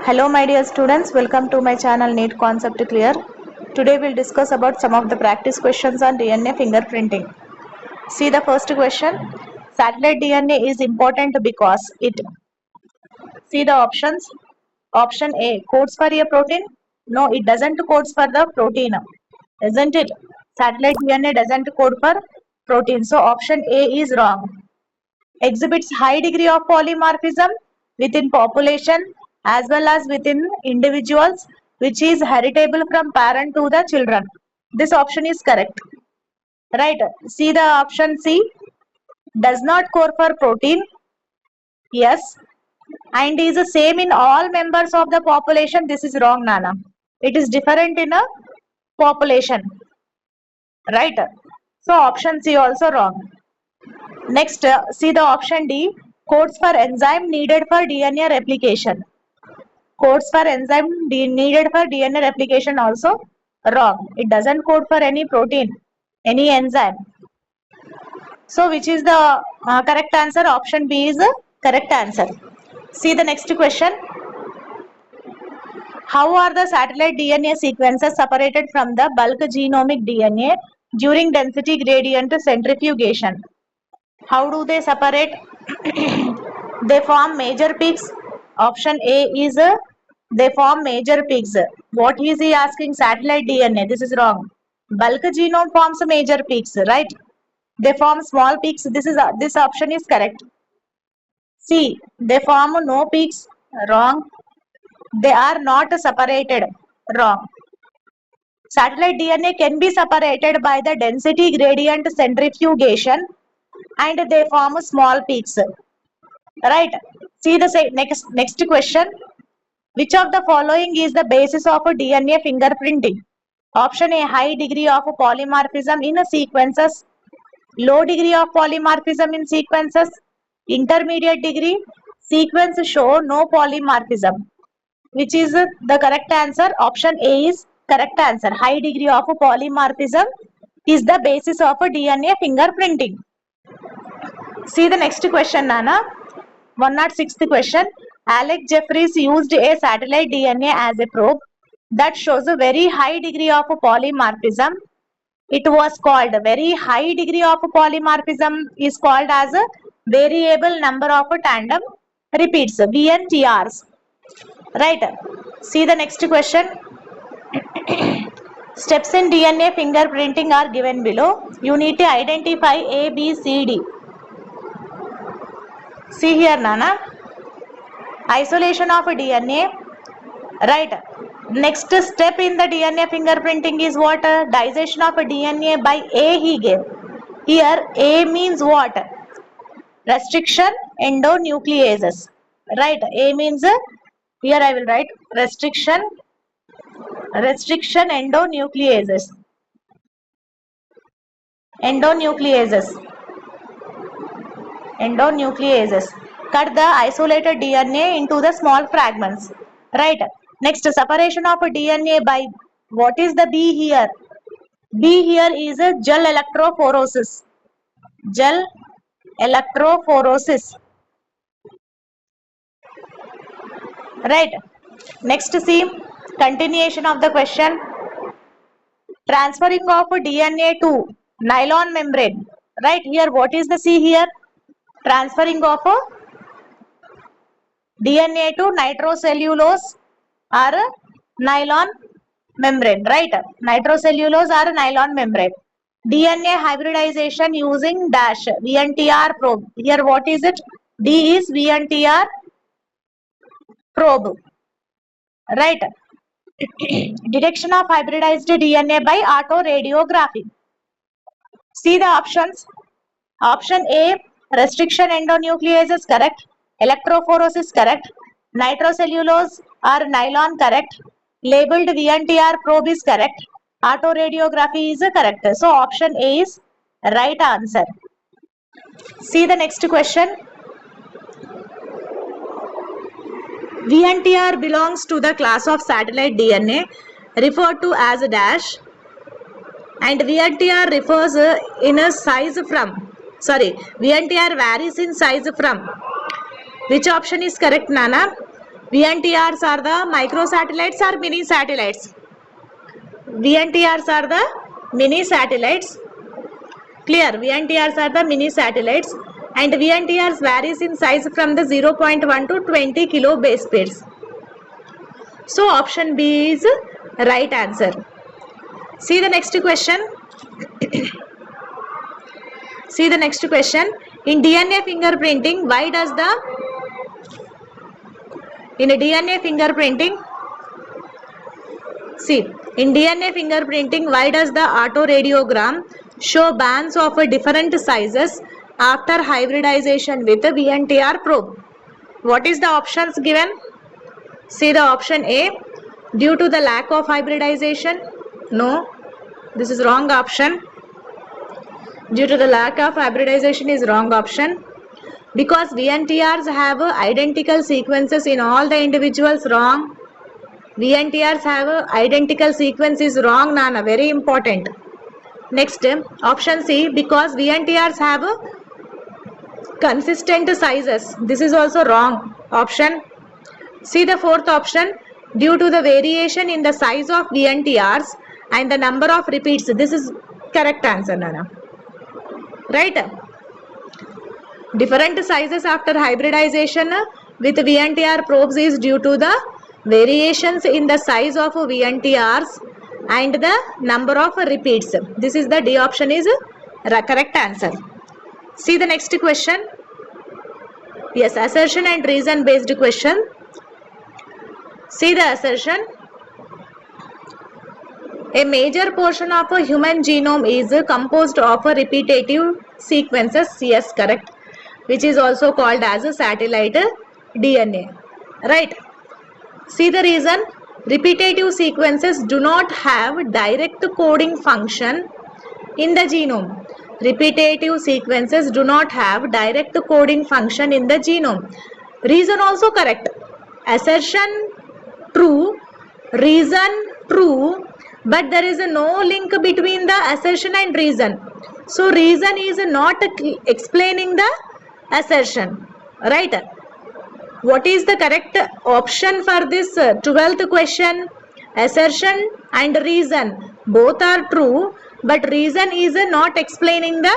Hello my dear students, welcome to my channel NEET Concept Clear. Today we'll discuss about some of the practice questions on DNA fingerprinting. See the first question. Satellite DNA is important because it. See the options. Option A codes for a protein. No, it doesn't codes for the protein. Isn't it? Satellite DNA doesn't code for protein. So option A is wrong. Exhibits high degree of polymorphism within population as well as within individuals, which is heritable from parent to the children. This option is correct. Right. See the option C. Does not code for protein. Yes. And is the same in all members of the population. This is wrong, Nana. It is different in a population. Right. So option C also wrong. Next, see the option D. Codes for enzyme needed for DNA replication. Codes for enzyme needed for DNA replication also wrong. It doesn't code for any protein, any enzyme. So which is the correct answer? Option B is the correct answer. See the next question. How are the satellite DNA sequences separated from the bulk genomic DNA during density gradient centrifugation? How do they separate? They form major peaks. Option A is they form major peaks. What is he asking? Satellite DNA. This is wrong. Bulk genome forms major peaks, right? They form small peaks. This option is correct. C. They form no peaks. Wrong. They are not separated. Wrong. Satellite DNA can be separated by the density gradient centrifugation and they form small peaks. Right. See the next question. Which of the following is the basis of DNA fingerprinting? Option A, high degree of polymorphism in sequences, low degree of polymorphism in sequences, intermediate degree, sequence show no polymorphism. Which is the correct answer? Option A is correct answer. High degree of polymorphism is the basis of DNA fingerprinting. See the next question, Nana. 106th question. Alex Jeffries used a satellite DNA as a probe that shows a very high degree of polymorphism. It was called very high degree of polymorphism is called as a variable number of tandem repeats, VNTRs. Right. See the next question. Steps in DNA fingerprinting are given below. You need to identify A, B, C, D. See here, Nana. Isolation of DNA. Right. Next step in the DNA fingerprinting is what? Digestion of DNA by A he gave. Here A means what? Restriction endonucleases. Right. A means, here I will write restriction endonucleases. Endonucleases cut the isolated DNA into the small fragments. Right. Next, separation of DNA by what is the B here? B here is a gel electrophoresis. Gel electrophoresis. Right. Next, see continuation of the question. Transferring of DNA to nylon membrane. Right here, what is the C here? Transferring of DNA to nitrocellulose or nylon membrane, right? Nitrocellulose or nylon membrane. DNA hybridization using dash VNTR probe. Here what is it? D is VNTR probe, right? Detection of hybridized DNA by autoradiography. See the options. Option A, restriction endonuclease is correct. Electrophoresis correct. Nitrocellulose or nylon correct. Labeled VNTR probe is correct. Autoradiography is correct. So option A is right answer. See the next question. VNTR belongs to the class of satellite DNA referred to as a dash, and VNTR refers in a size from. VNTR varies in size from. Which option is correct, Nana? VNTRs are the microsatellites or mini satellites? VNTRs are the mini satellites. Clear, VNTRs are the mini satellites and VNTRs varies in size from the 0.1 to 20 kilo base pairs. So option B is right answer. See the next question. See the next question. In DNA fingerprinting, why does the in DNA fingerprinting why does the autoradiograph show bands of different sizes after hybridization with the VNTR probe? What is the options given? See the option A, due to the lack of hybridization. No, this is wrong option. Due to the lack of hybridization is wrong option. Because VNTRs have identical sequences in all the individuals, wrong. VNTRs have identical sequence is wrong, Nana, very important. Next, option C, because VNTRs have consistent sizes. This is also wrong option. See the fourth option, due to the variation in the size of VNTRs and the number of repeats. This is correct answer, Nana. Right? Different sizes after hybridization with VNTR probes is due to the variations in the size of VNTRs and the number of repeats. This is the D option is correct answer. See the next question. Yes, assertion and reason based question. See the assertion. A major portion of a human genome is composed of repetitive sequences. Yes, correct. Which is also called as a satellite DNA. Right. See the reason. Repetitive sequences do not have direct coding function in the genome. Repetitive sequences do not have direct coding function in the genome. Reason also correct. Assertion true. Reason true. But there is no link between the assertion and reason. So reason is not explaining the assertion. Right. What is the correct option for this 12th question? Assertion and reason both are true, but reason is not explaining the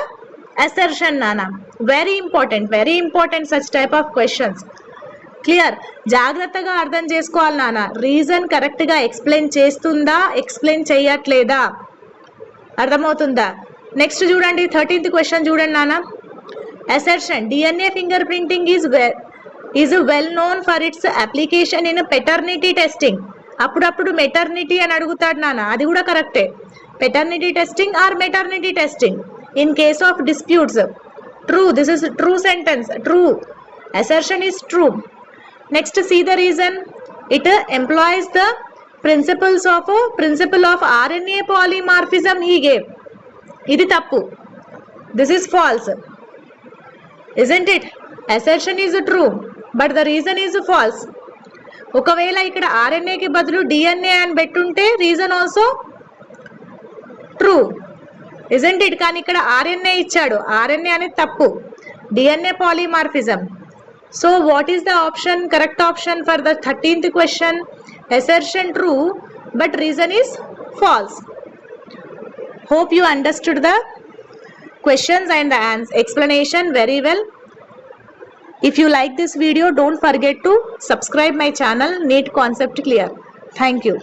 assertion, Nana. Very important such type of questions. Clear, జాగ్రత్తగా అర్థం చేసుకోవాలి నాన్న. Reason కరెక్ట్గా explain చేస్తుందా, explain చేయట్లేదా, అర్థమవుతుందా? Next చూడండి 13th question చూడండి నాన్న. Assertion, DNA finger printing is well known for it's application in paternity testing. అప్పుడప్పుడు మెటర్నిటీ అని అడుగుతాడు నాన్న, అది కూడా కరెక్టే. Paternity testing are maternity testing in case of disputes. True, this is true sentence. True, assertion is true. Next, see the reason. It employs the principle of RNA polymorphism he gave. Idi tappu. This is false. Isn't it? Assertion is true, but the reason is false. ఒకవేళ ఇక్కడ RNA కి బదులు DNA అని పెట్టుంటే reason also true. isn't it? కానీ ఇక్కడ RNA ఇచ్చాడు, RNA అనేది తప్పు. DNA polymorphism. So what is the option, correct option for the 13th question? Assertion true, but reason is false. Hope you understood the questions and the explanation very well. If you like this video, don't forget to subscribe my channel NEET Concept Clear. Thank you.